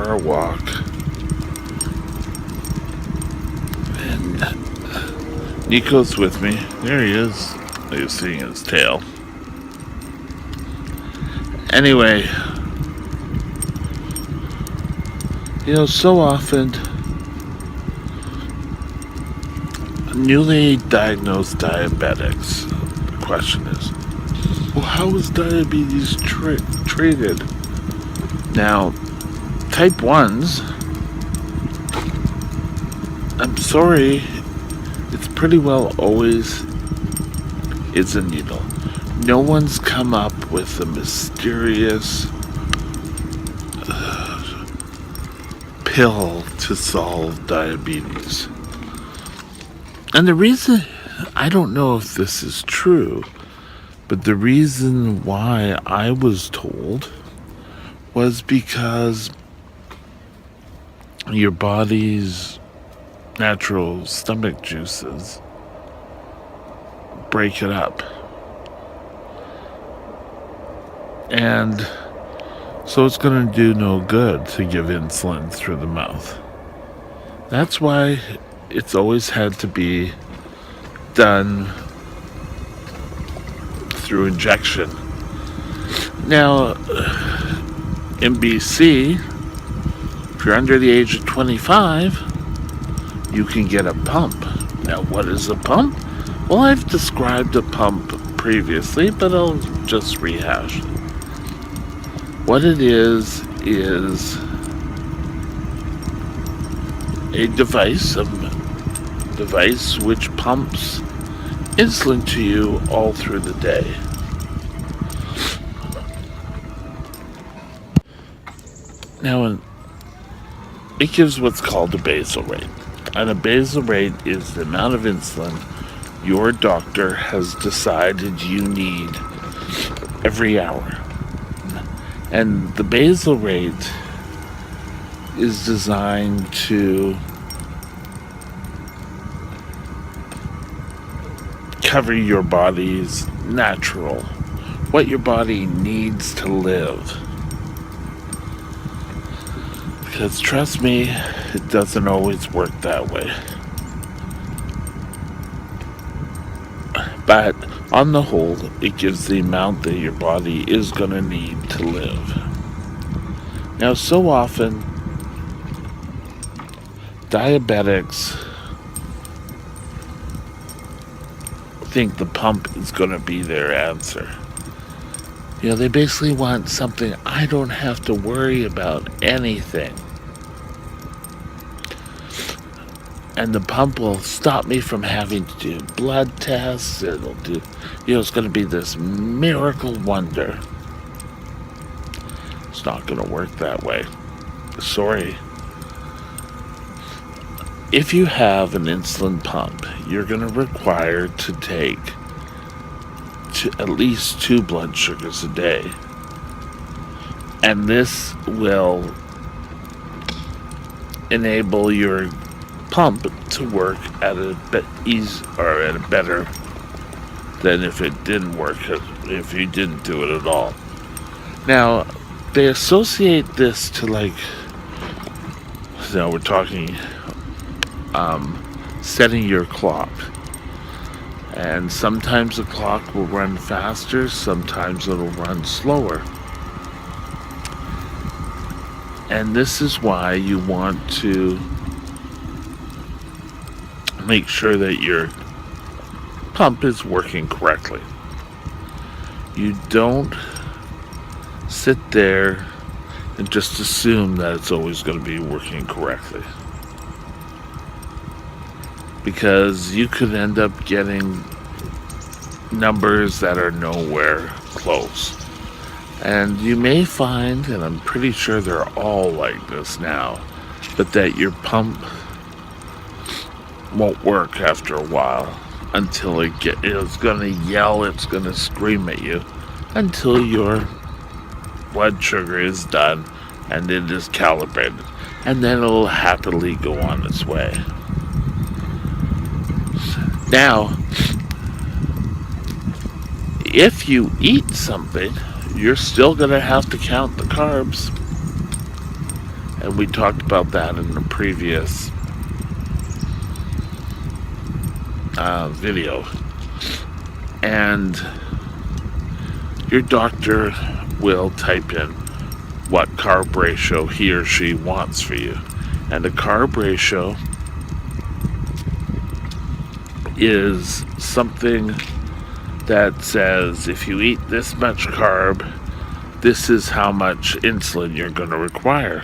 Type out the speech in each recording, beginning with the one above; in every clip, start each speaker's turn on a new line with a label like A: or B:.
A: for a walk. And Nico's with me. There he is. You're seeing his tail. Anyway, so often newly diagnosed diabetics, the question is, well, how is diabetes treated? Now, type 1s, I'm sorry, it's pretty well always is a needle. No one's come up with a mysterious pill to solve diabetes. And the reason, I don't know if this is true, but the reason why I was told was because your body's natural stomach juices break it up. And so it's going to do no good to give insulin through the mouth. That's why it's always had to be done through injection. Now, in BC, if you're under the age of 25, you can get a pump. Now, what is a pump? Well, I've described a pump previously, but I'll just rehash it. What it is a device which pumps insulin to you all through the day. Now, it gives what's called a basal rate. And a basal rate is the amount of insulin your doctor has decided you need every hour. And the basal rate is designed to cover your body's natural, what your body needs to live. Because trust me, it doesn't always work that way. But on the whole, it gives the amount that your body is going to need to live. Now, so often, diabetics think the pump is going to be their answer. They basically want something I don't have to worry about anything. And the pump will stop me from having to do blood tests. It'll do, it's going to be this miracle wonder. It's not going to work that way. Sorry. If you have an insulin pump, you're going to require to take at least 2 blood sugars a day. And this will enable your pump to work at a better than if it didn't work, if you didn't do it at all. Now, they associate this to we're talking setting your clock. And sometimes the clock will run faster, sometimes it'll run slower. And this is why you want to make sure that your pump is working correctly. You don't sit there and just assume that it's always going to be working correctly. Because you could end up getting numbers that are nowhere close. And you may find, and I'm pretty sure they're all like this now, but that your pump won't work after a while until it's going to yell, it's going to scream at you until your blood sugar is done and it is calibrated. And then it'll happily go on its way. Now, if you eat something, you're still going to have to count the carbs. And we talked about that in the previous video. And your doctor will type in what carb ratio he or she wants for you. And the carb ratio is something that says if you eat this much carb, this is how much insulin you're going to require.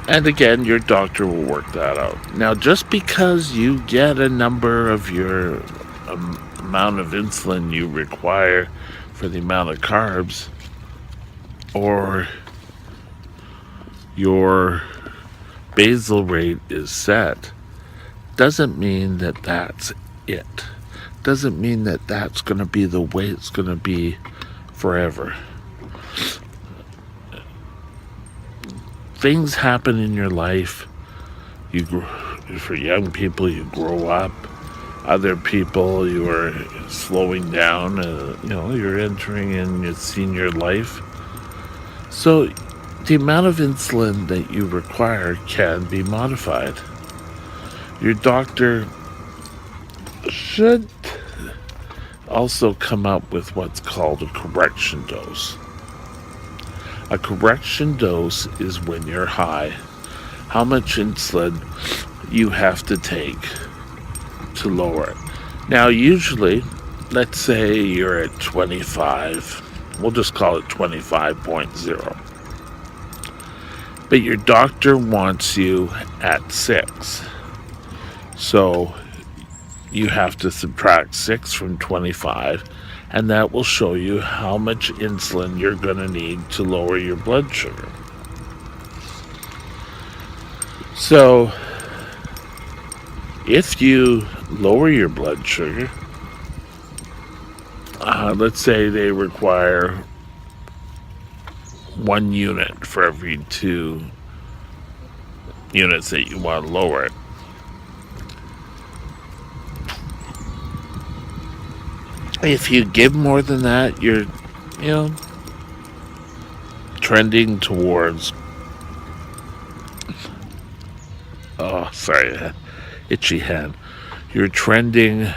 A: And again, your doctor will work that out. Now, just because you get a number of your amount of insulin you require for the amount of carbs, or your basal rate is set, doesn't mean that that's it. Doesn't mean that that's going to be the way it's going to be forever. Things happen in your life. For young people, you grow up. Other people, you are slowing down. You're entering in your senior life. So the amount of insulin that you require can be modified. Your doctor should also come up with what's called a correction dose. A correction dose is when you're high, how much insulin you have to take to lower it. Now, usually, let's say you're at 25, we'll just call it 25.0. But your doctor wants you at 6. So you have to subtract 6 from 25, and that will show you how much insulin you're going to need to lower your blood sugar. So if you lower your blood sugar, let's say they require 1 unit for every 2 units that you want to lower it. If you give more than that, you're, trending towards, itchy hand. You're trending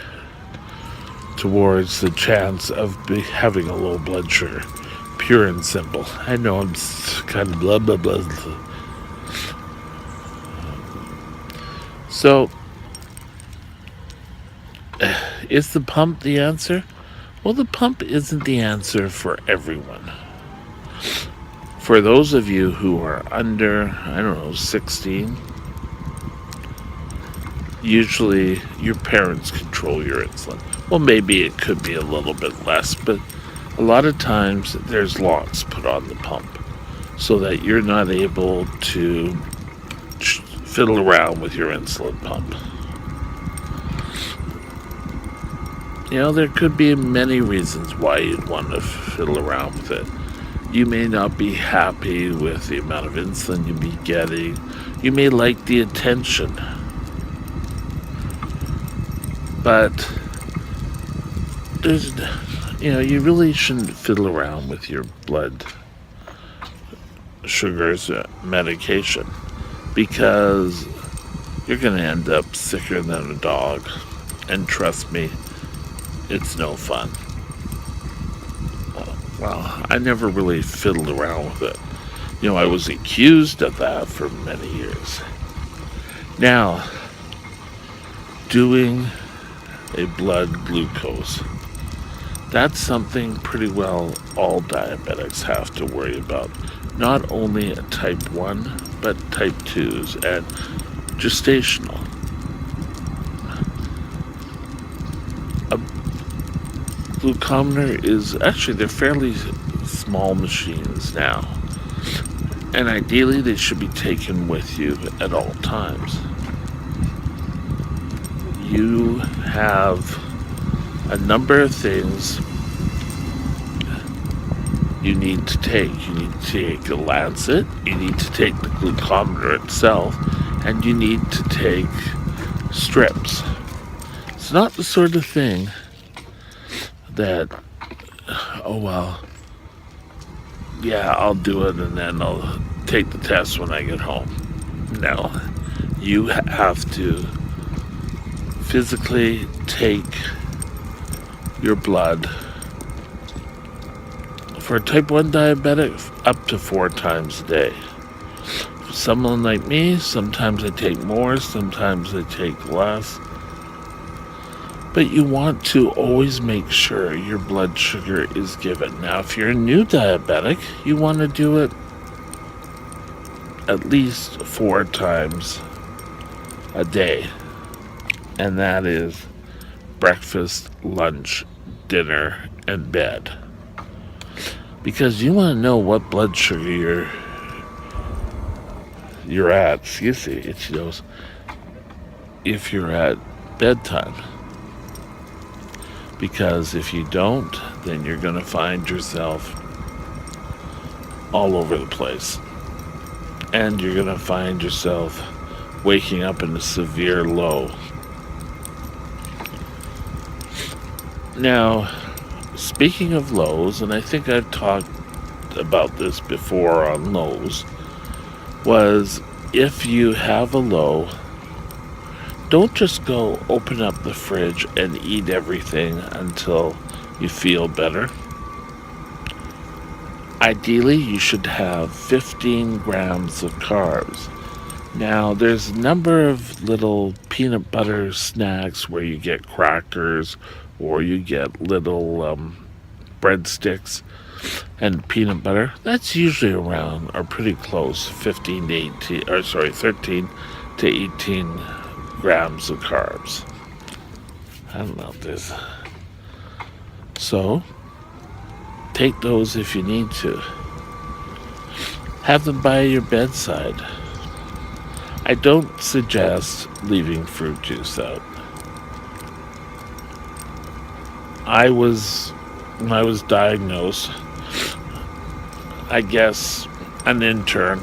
A: towards the chance of having a low blood sugar. Pure and simple. I know I'm kind of blah, blah, blah. So, is the pump the answer? Well, the pump isn't the answer for everyone. For those of you who are under, 16, usually your parents control your insulin. Well, maybe it could be a little bit less, but a lot of times there's locks put on the pump so that you're not able to fiddle around with your insulin pump. There could be many reasons why you'd want to fiddle around with it. You may not be happy with the amount of insulin you'll be getting. You may like the attention. But there's, you really shouldn't fiddle around with your blood sugars medication, because you're going to end up sicker than a dog. And trust me, it's no fun. Well, I never really fiddled around with it. I was accused of that for many years. Now, doing a blood glucose, that's something pretty well all diabetics have to worry about. Not only type 1, but type 2s and gestational. A glucometer is actually, they're fairly small machines now, and ideally they should be taken with you at all times. You have a number of things you need to take. You need to take a lancet, you need to take the glucometer itself, and you need to take strips. It's not the sort of thing that oh well, yeah, I'll do it and then I'll take the test when I get home. No, you have to physically take your blood. For a type 1 diabetic, up to 4 times a day. For someone like me, sometimes I take more, sometimes I take less. But you want to always make sure your blood sugar is given. Now, if you're a new diabetic, you want to do it at least 4 times a day. And that is breakfast, lunch, dinner, and bed. Because you want to know what blood sugar you're at. Excuse me, itchy nose. If you're at bedtime. Because if you don't, then you're going to find yourself all over the place. And you're going to find yourself waking up in a severe low. Now, speaking of lows, and I think I've talked about this before on lows, was if you have a low, don't just go open up the fridge and eat everything until you feel better. Ideally, you should have 15 grams of carbs. Now, there's a number of little peanut butter snacks where you get crackers or you get little breadsticks and peanut butter. That's usually around, or pretty close, 13 to 18 grams of carbs. I don't know if there's... So, take those if you need to. Have them by your bedside. I don't suggest leaving fruit juice out. When I was diagnosed, I guess an intern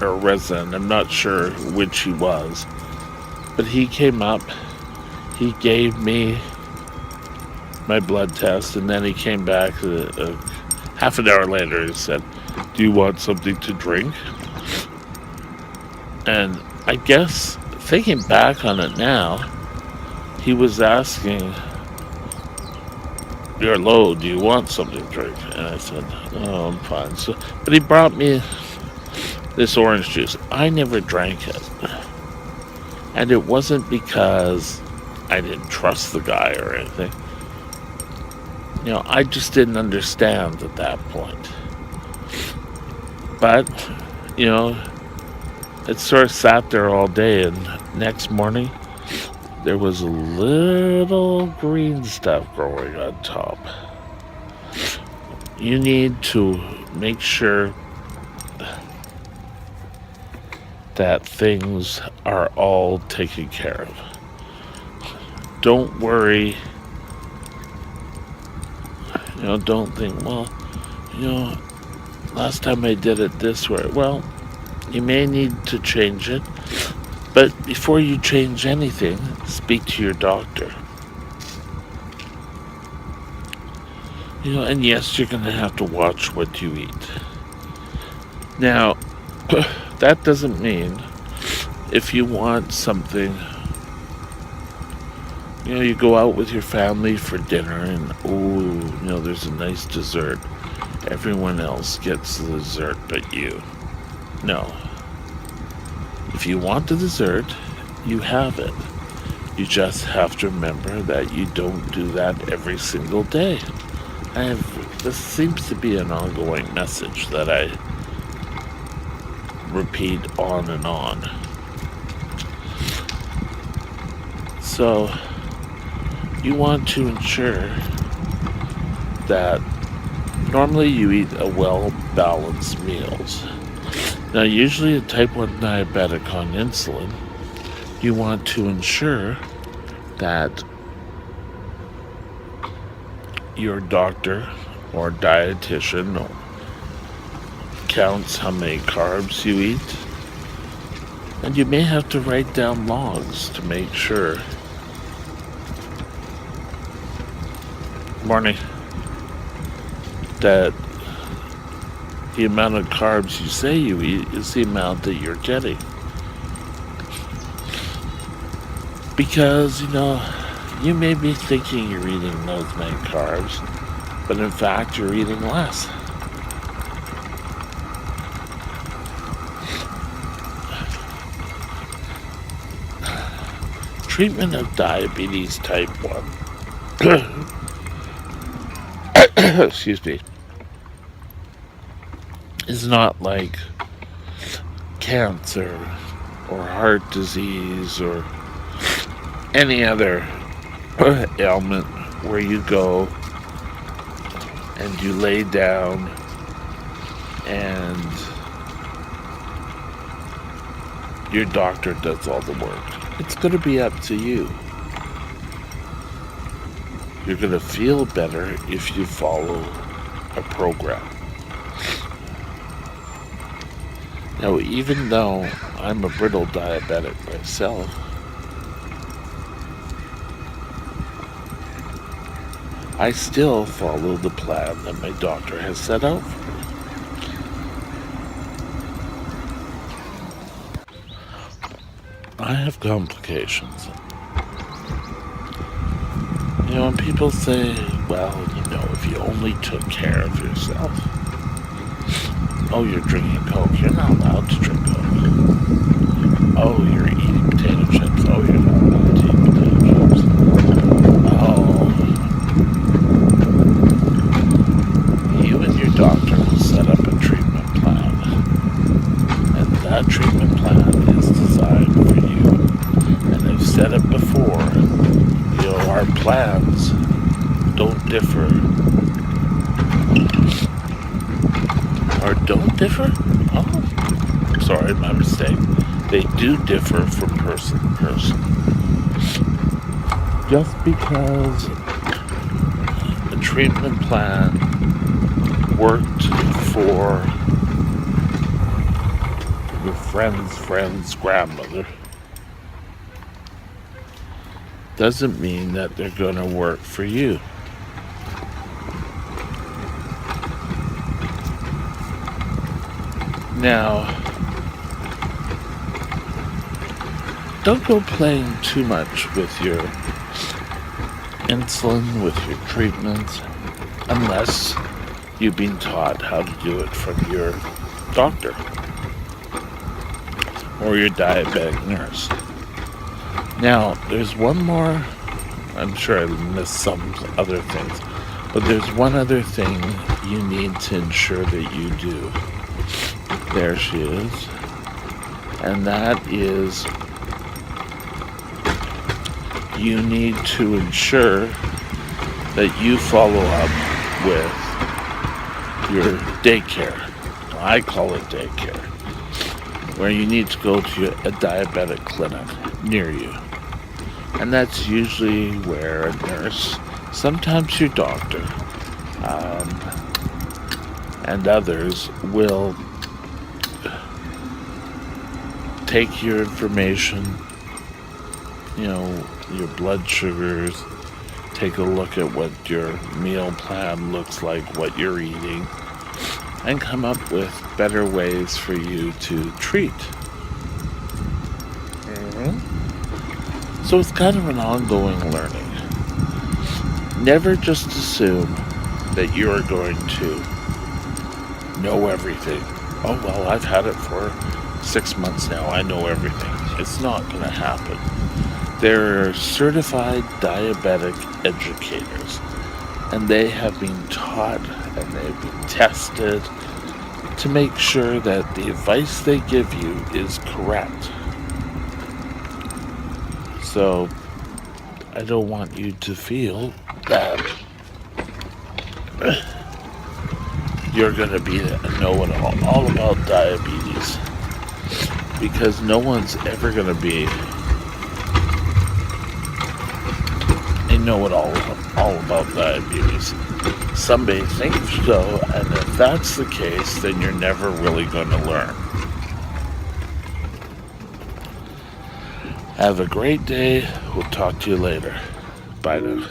A: or a resident, I'm not sure which he was, but he came up, he gave me my blood test, and then he came back half an hour later and said, "Do you want something to drink?" And I guess, thinking back on it now, he was asking, "You're low, do you want something to drink?" And I said, "Oh, I'm fine." But he brought me this orange juice. I never drank it. And it wasn't because I didn't trust the guy or anything. I just didn't understand at that point. But, it sort of sat there all day, and next morning, there was a little green stuff growing on top. You need to make sure that things are all taken care of. Don't worry. Don't think, last time I did it this way. Well, you may need to change it. But before you change anything, speak to your doctor. And yes, you're going to have to watch what you eat. Now, that doesn't mean if you want something, you go out with your family for dinner and, there's a nice dessert. Everyone else gets the dessert but you. No. If you want the dessert, you have it. You just have to remember that you don't do that every single day. This seems to be an ongoing message that I repeat on and on. So, you want to ensure that normally you eat a well-balanced meals. Now, usually a type 1 diabetic on insulin, you want to ensure that your doctor or dietitian counts how many carbs you eat. And you may have to write down logs to make sure. Morning. that the amount of carbs you say you eat is the amount that you're getting. Because, you may be thinking you're eating those many carbs, but in fact you're eating less. Treatment of diabetes type 1 excuse me, is not like cancer or heart disease or any other ailment where you go and you lay down and your doctor does all the work. It's going to be up to you. You're going to feel better if you follow a program. Now, even though I'm a brittle diabetic myself, I still follow the plan that my doctor has set out for me. I have complications. When people say, well, if you only took care of yourself. Oh, you're drinking Coke. You're not allowed to drink Coke. Oh, you're eating potato chips. Oh, you're not allowed to eat potato chips. Oh. You and your doctor will set up a treatment plan. And that treatment plan is designed for you. And I've said it before. Our plans don't differ. Or don't differ? Oh, sorry, my mistake. They do differ from person to person. Just because a treatment plan worked for your friend's grandmother doesn't mean that they're going to work for you. Now, don't go playing too much with your insulin, with your treatments, unless you've been taught how to do it from your doctor or your diabetic nurse. Now, there's one more, I'm sure I missed some other things, but there's one other thing you need to ensure that you do. There she is. And that is, you need to ensure that you follow up with your daycare. I call it daycare. Where you need to go to a diabetic clinic near you. And that's usually where a nurse, sometimes your doctor, and others will take your information, your blood sugars, take a look at what your meal plan looks like, what you're eating, and come up with better ways for you to treat. So it's kind of an ongoing learning. Never just assume that you are going to know everything. Oh, well, I've had it for 6 months now. I know everything. It's not going to happen. There are certified diabetic educators, and they have been taught and they've been tested to make sure that the advice they give you is correct. So, I don't want you to feel that you're going to be a know-it-all all about diabetes, because no one's ever going to be a know-it-all all about diabetes. Some may think so, and if that's the case, then you're never really going to learn. Have a great day. We'll talk to you later. Bye now.